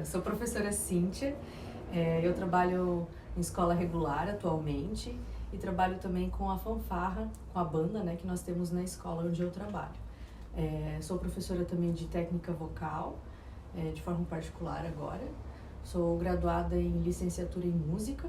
Sou professora Cíntia, eu trabalho em escola regular atualmente e trabalho também com a fanfarra, com a banda, né, que nós temos na escola onde eu trabalho. Sou professora também de técnica vocal, de forma particular agora. Sou graduada em licenciatura em música.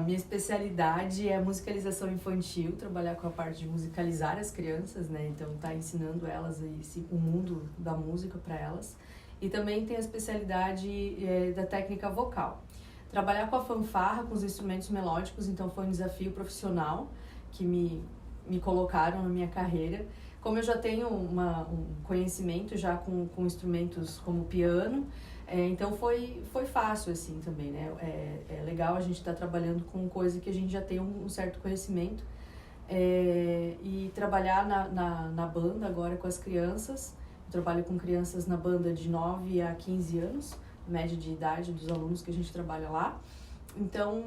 Minha especialidade é musicalização infantil, trabalhar com a parte de musicalizar as crianças, né? Então, tá ensinando elas o mundo da música para elas. E também tem a especialidade da técnica vocal. Trabalhar com a fanfarra, com os instrumentos melódicos, então foi um desafio profissional que me colocaram na minha carreira. Como eu já tenho um conhecimento já com instrumentos como piano, então foi fácil assim também, né? É legal a gente estar trabalhando com coisa que a gente já tem um certo conhecimento e trabalhar na banda agora com as crianças. Eu trabalho com crianças na banda de 9 a 15 anos, média de idade dos alunos que a gente trabalha lá. Então,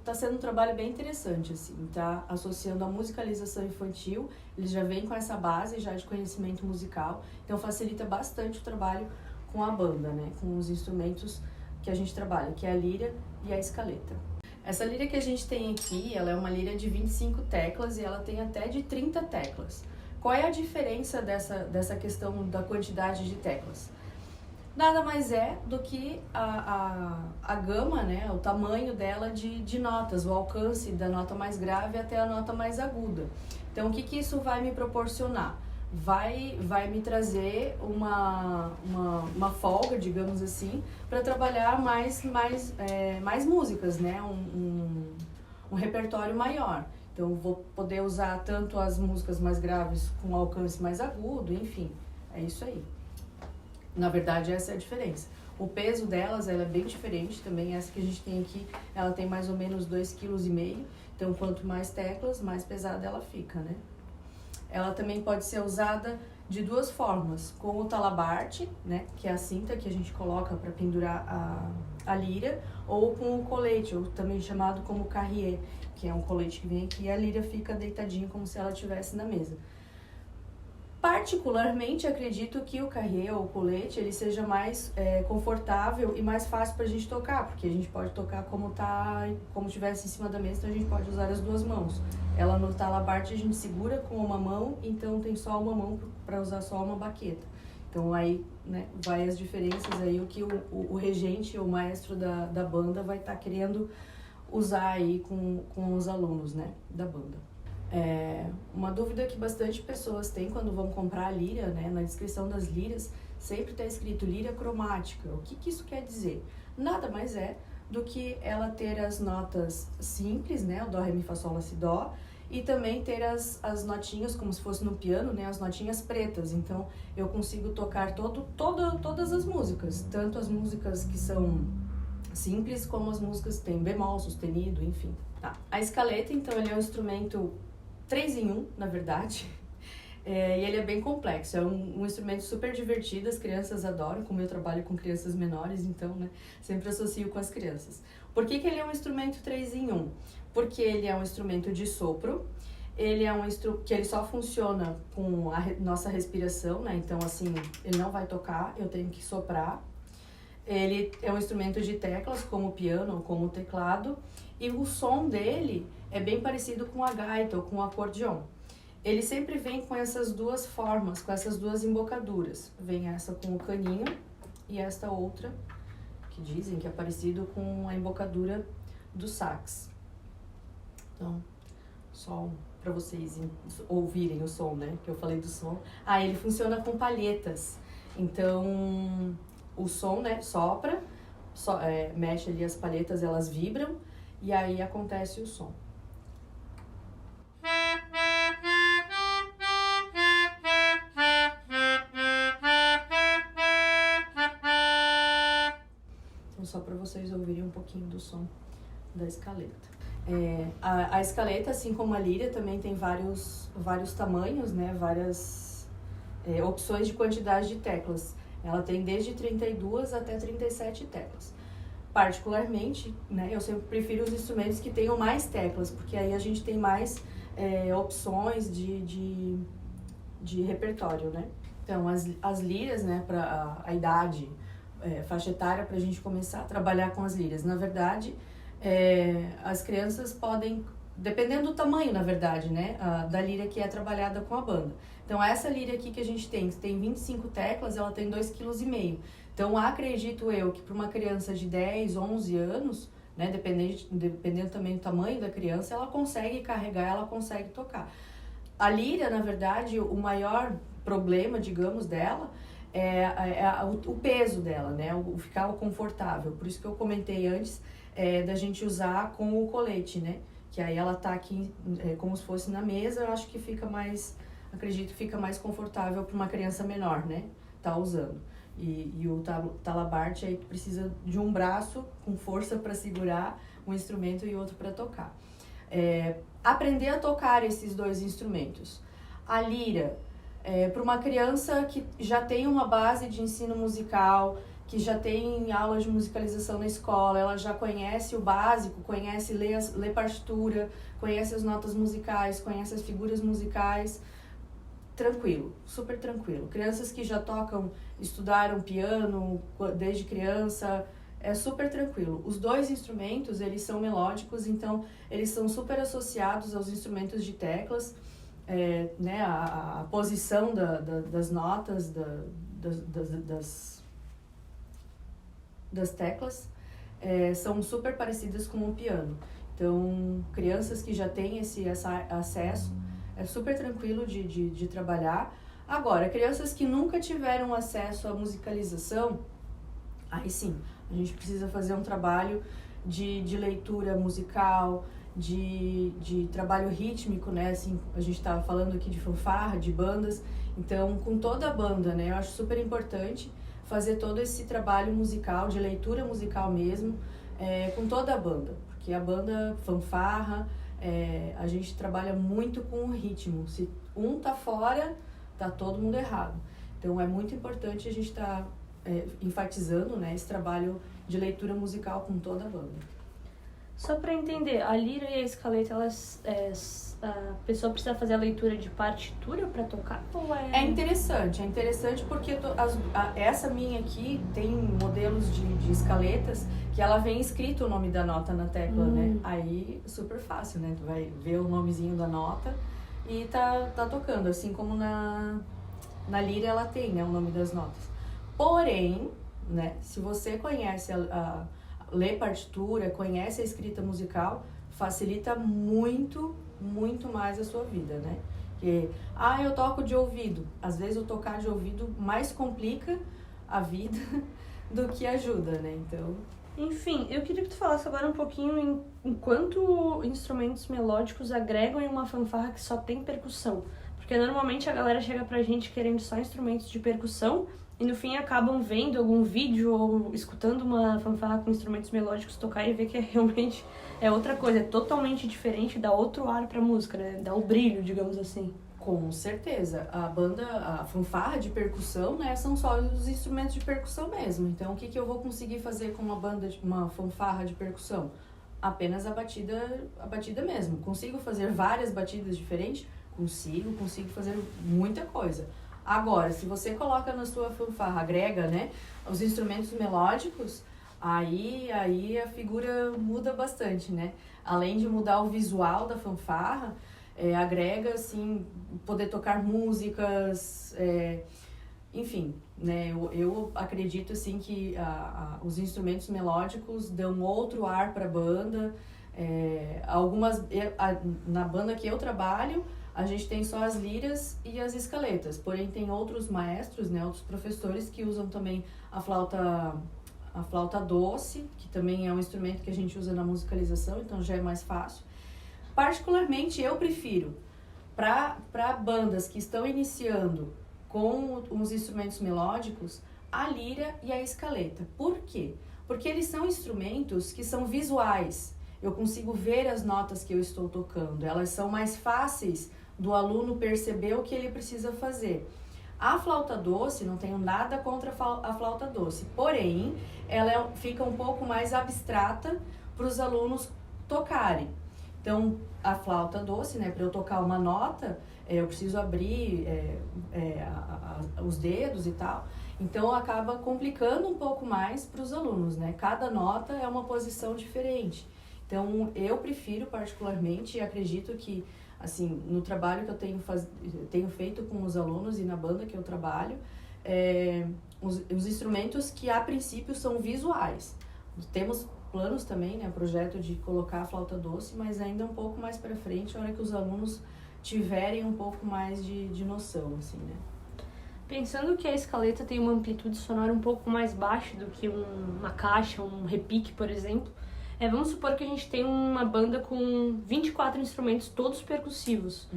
tá sendo um trabalho bem interessante, assim, tá associando a musicalização infantil, eles já vêm com essa base já de conhecimento musical, então facilita bastante o trabalho com a banda, né, com os instrumentos que a gente trabalha, que é a lira e a escaleta. Essa lira que a gente tem aqui, ela é uma lira de 25 teclas e ela tem até de 30 teclas. Qual é a diferença dessa questão da quantidade de teclas? Nada mais é do que a gama, né, o tamanho dela de notas, o alcance da nota mais grave até a nota mais aguda. Então, o que isso vai me proporcionar? Vai me trazer uma folga, digamos assim, para trabalhar mais músicas, né, um repertório maior. Então, vou poder usar tanto as músicas mais graves com alcance mais agudo, enfim, é isso aí. Na verdade, essa é a diferença. O peso delas, ela é bem diferente também. Essa que a gente tem aqui, ela tem mais ou menos 2,5 kg. Então, quanto mais teclas, mais pesada ela fica, né? Ela também pode ser usada de duas formas. Com o talabarte, né? Que é a cinta que a gente coloca para pendurar a lira. Ou com o colete, ou também chamado como carrier, que é um colete que vem aqui e a lira fica deitadinha como se ela estivesse na mesa. Particularmente, acredito que o carrier ou o colete ele seja mais confortável e mais fácil para a gente tocar, porque a gente pode tocar como estivesse em cima da mesa, então a gente pode usar as duas mãos. Ela no talabarte a gente segura com uma mão, então tem só uma mão para usar só uma baqueta. Então aí, né, vai as diferenças aí, o que o regente ou o maestro da banda vai estar querendo usar aí com os alunos, né, da banda. Uma dúvida que bastante pessoas têm quando vão comprar a lira, né? Na descrição das liras sempre está escrito lira cromática. O que isso quer dizer? Nada mais é do que ela ter as notas simples, né? O dó, ré, mi, fá, sol, lá, si, dó, e também ter as notinhas, como se fosse no piano, né? As notinhas pretas. Então eu consigo tocar todas as músicas, tanto as músicas que são simples como as músicas que têm bemol, sustenido, enfim. Tá. A escaleta, então, ele é um instrumento 3 em 1, na verdade, e ele é bem complexo, é um instrumento super divertido, as crianças adoram, como eu trabalho com crianças menores, então, né, sempre associo com as crianças. Por que ele é um instrumento 3 em 1? Porque ele é um instrumento de sopro, ele é que ele só funciona com a nossa respiração, né, então, assim, ele não vai tocar, eu tenho que soprar. Ele é um instrumento de teclas, como o piano ou como o teclado, e o som dele é bem parecido com a gaita ou com o acordeon. Ele sempre vem com essas duas formas, com essas duas embocaduras. Vem essa com o caninho e esta outra, que dizem que é parecido com a embocadura do sax. Então, só para vocês ouvirem o som, né? Que eu falei do som. Ele funciona com palhetas. Então, o som, né, sopra, mexe ali as palhetas, elas vibram e aí acontece o som. Então, só para vocês ouvirem um pouquinho do som da escaleta. A escaleta, assim como a lira, também tem vários tamanhos, né, várias opções de quantidade de teclas. Ela tem desde 32 até 37 teclas. Particularmente, né, eu sempre prefiro os instrumentos que tenham mais teclas, porque aí a gente tem mais opções de repertório, né? Então, as liras, né, para a idade faixa etária para a gente começar a trabalhar com as liras. Na verdade, as crianças podem, dependendo do tamanho, na verdade, né, da lira que é trabalhada com a banda. Então, essa lira aqui que a gente tem, que tem 25 teclas, ela tem 2,5 kg. Então, acredito eu que para uma criança de 10, 11 anos, né, dependendo também do tamanho da criança, ela consegue carregar, ela consegue tocar. A lira, na verdade, o maior problema, digamos, dela o peso dela, né, o ficar confortável. Por isso que eu comentei antes da gente usar com o colete, né, que aí ela tá aqui como se fosse na mesa, eu acho que fica mais, acredito que fica mais confortável para uma criança menor, né, tá usando. E o talabarte aí precisa de um braço com força para segurar um instrumento e outro para tocar. Aprender a tocar esses dois instrumentos. A lira, para uma criança que já tem uma base de ensino musical, que já tem aulas de musicalização na escola, ela já conhece o básico, conhece ler partitura, conhece as notas musicais, conhece as figuras musicais, tranquilo, super tranquilo. Crianças que já estudaram piano desde criança, é super tranquilo. Os dois instrumentos, eles são melódicos, então eles são super associados aos instrumentos de teclas, né, a posição das notas, das teclas, são super parecidas com o piano. Então, crianças que já têm esse acesso, é super tranquilo de trabalhar. Agora, crianças que nunca tiveram acesso à musicalização, aí sim, a gente precisa fazer um trabalho de leitura musical, de trabalho rítmico, né? Assim, a gente estava falando aqui de fanfarra, de bandas. Então, com toda a banda, né? Eu acho super importante fazer todo esse trabalho musical, de leitura musical mesmo, com toda a banda. Porque a banda fanfarra, a gente trabalha muito com o ritmo. Se um tá fora, tá todo mundo errado. Então, é muito importante a gente estar enfatizando, né, esse trabalho de leitura musical com toda a banda. Só para entender, a lira e a escaleta, a pessoa precisa fazer a leitura de partitura para tocar? Ou É interessante porque essa minha aqui tem modelos de escaletas que ela vem escrito o nome da nota na tecla, né? Aí, super fácil, né? Tu vai ver o nomezinho da nota e tá tocando, assim como na lira ela tem, né, o nome das notas. Porém, né, se você conhece lê partitura, conhece a escrita musical, facilita muito, muito mais a sua vida, né? Porque, eu toco de ouvido. Às vezes o tocar de ouvido mais complica a vida do que ajuda, né? Então... Enfim, eu queria que tu falasse agora um pouquinho em quanto instrumentos melódicos agregam em uma fanfarra que só tem percussão. Porque normalmente a galera chega pra gente querendo só instrumentos de percussão e no fim acabam vendo algum vídeo ou escutando uma fanfarra com instrumentos melódicos tocar e ver que realmente é outra coisa, é totalmente diferente, dá outro ar pra música, né? Dá o brilho, digamos assim. Com certeza. A fanfarra de percussão, né, são só os instrumentos de percussão mesmo. Então, o que eu vou conseguir fazer com uma fanfarra de percussão? Apenas a batida mesmo. Consigo fazer várias batidas diferentes? Consigo fazer muita coisa. Agora, se você coloca na sua fanfarra, agrega, né, os instrumentos melódicos, aí a figura muda bastante, né? Além de mudar o visual da fanfarra, agrega, assim, poder tocar músicas, enfim, né? Eu acredito, assim, que os instrumentos melódicos dão outro ar para a banda. Na banda que eu trabalho, a gente tem só as liras e as escaletas, porém tem outros maestros, né, outros professores que usam também a flauta doce, que também é um instrumento que a gente usa na musicalização, então já é mais fácil. Particularmente, eu prefiro, para bandas que estão iniciando com os instrumentos melódicos, a lira e a escaleta. Por quê? Porque eles são instrumentos que são visuais. Eu consigo ver as notas que eu estou tocando, elas são mais fáceis do aluno perceber o que ele precisa fazer. A flauta doce, não tenho nada contra a flauta doce, porém, ela fica um pouco mais abstrata para os alunos tocarem. Então, a flauta doce, né, para eu tocar uma nota, eu preciso abrir os dedos e tal. Então acaba complicando um pouco mais para os alunos, né? Cada nota é uma posição diferente. Então eu prefiro particularmente e acredito que, assim, no trabalho que eu tenho feito com os alunos e na banda que eu trabalho, os instrumentos que a princípio são visuais. Temos planos também, né, projeto de colocar a flauta doce, mas ainda um pouco mais para frente, a hora que os alunos tiverem um pouco mais de noção, assim, né. Pensando que a escaleta tem uma amplitude sonora um pouco mais baixa do que uma caixa, um repique, por exemplo, vamos supor que a gente tem uma banda com 24 instrumentos, todos percussivos.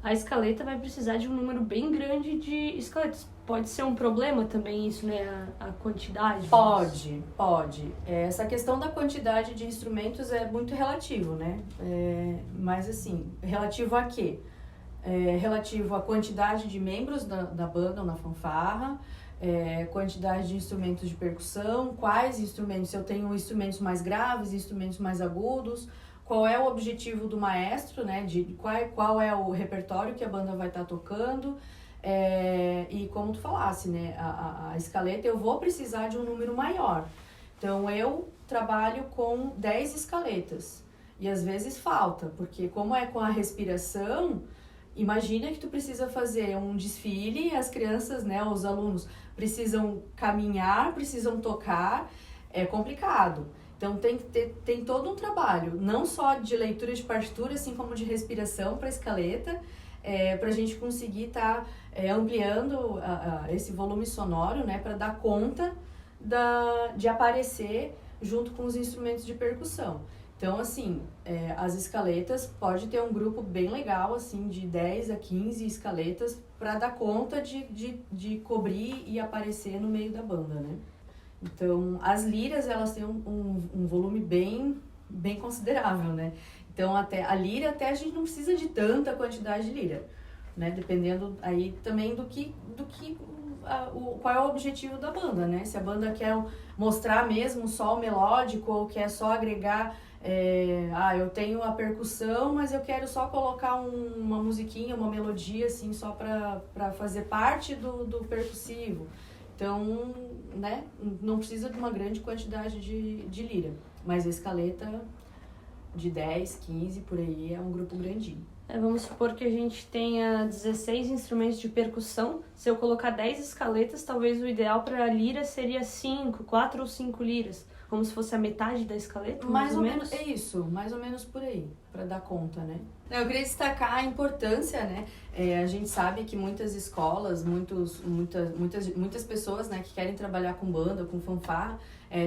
A escaleta vai precisar de um número bem grande de escaletas. Pode ser um problema também isso, né? A quantidade? Pode. Essa questão da quantidade de instrumentos é muito relativo, né? Mas assim, relativo a quê? Relativo à quantidade de membros da banda ou na fanfarra, quantidade de instrumentos de percussão, quais instrumentos, se eu tenho instrumentos mais graves, instrumentos mais agudos, qual é o objetivo do maestro, né, de qual é o repertório que a banda vai estar tocando, e como tu falasse, né, a escaleta eu vou precisar de um número maior. Então eu trabalho com 10 escaletas e às vezes falta, porque como é com a respiração, imagina que tu precisa fazer um desfile e as crianças, né, os alunos precisam caminhar, precisam tocar, é complicado. Então tem todo um trabalho, não só de leitura de partitura, assim como de respiração para a escaleta, para a gente conseguir estar ampliando esse volume sonoro, né, para dar conta de aparecer junto com os instrumentos de percussão. Então, assim, as escaletas pode ter um grupo bem legal, assim, de 10 a 15 escaletas para dar conta de cobrir e aparecer no meio da banda, né? Então, as liras, elas têm um volume bem considerável, né? Então, a lira, até a gente não precisa de tanta quantidade de lira, né? Dependendo aí também qual é o objetivo da banda, né? Se a banda quer mostrar mesmo só o melódico ou quer só agregar, eu tenho a percussão, mas eu quero só colocar uma musiquinha, uma melodia, assim, só para fazer parte do percussivo. Então, né, não precisa de uma grande quantidade de lira, mas a escaleta de 10, 15, por aí, é um grupo grandinho. Vamos supor que a gente tenha 16 instrumentos de percussão. Se eu colocar 10 escaletas, talvez o ideal para a lira seria 4 ou 5 liras. Como se fosse a metade da escaleta, mais ou menos? É isso, mais ou menos por aí, para dar conta, né? Eu queria destacar a importância, né? A gente sabe que muitas escolas, muitas pessoas, né, que querem trabalhar com banda, com fanfarra,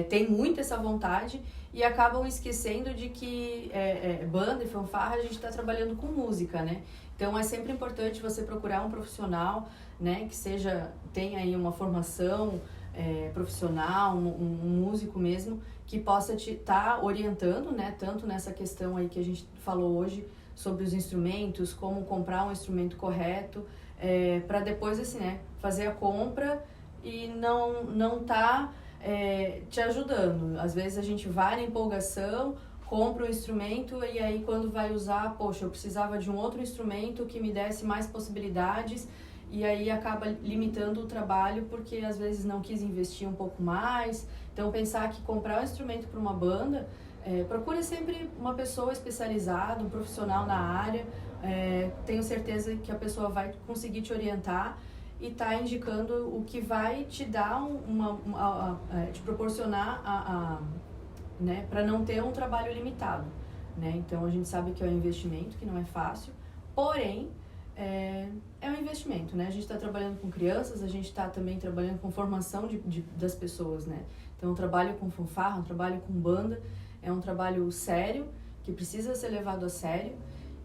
têm muito essa vontade e acabam esquecendo de que banda e fanfarra a gente está trabalhando com música, né? Então é sempre importante você procurar um profissional, né, que tenha aí uma formação profissional, um músico mesmo, que possa te estar orientando, né, tanto nessa questão aí que a gente falou hoje sobre os instrumentos, como comprar um instrumento correto, para depois, assim, né, fazer a compra e não tá te ajudando. Às vezes a gente vai na empolgação, compra um instrumento e aí quando vai usar, poxa, eu precisava de um outro instrumento que me desse mais possibilidades, e aí acaba limitando o trabalho porque às vezes não quis investir um pouco mais. Então pensar que comprar um instrumento para uma banda, procure sempre uma pessoa especializada, um profissional na área, tenho certeza que a pessoa vai conseguir te orientar e tá indicando o que vai te dar te proporcionar né, para não ter um trabalho limitado, né? Então a gente sabe que é um investimento que não é fácil, porém é um investimento, né? A gente está trabalhando com crianças, a gente está também trabalhando com formação das pessoas, né? Então, um trabalho com fanfarra, um trabalho com banda, é um trabalho sério, que precisa ser levado a sério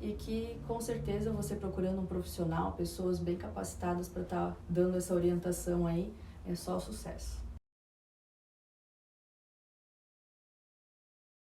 e que, com certeza, você procurando um profissional, pessoas bem capacitadas para estar dando essa orientação aí, é só sucesso.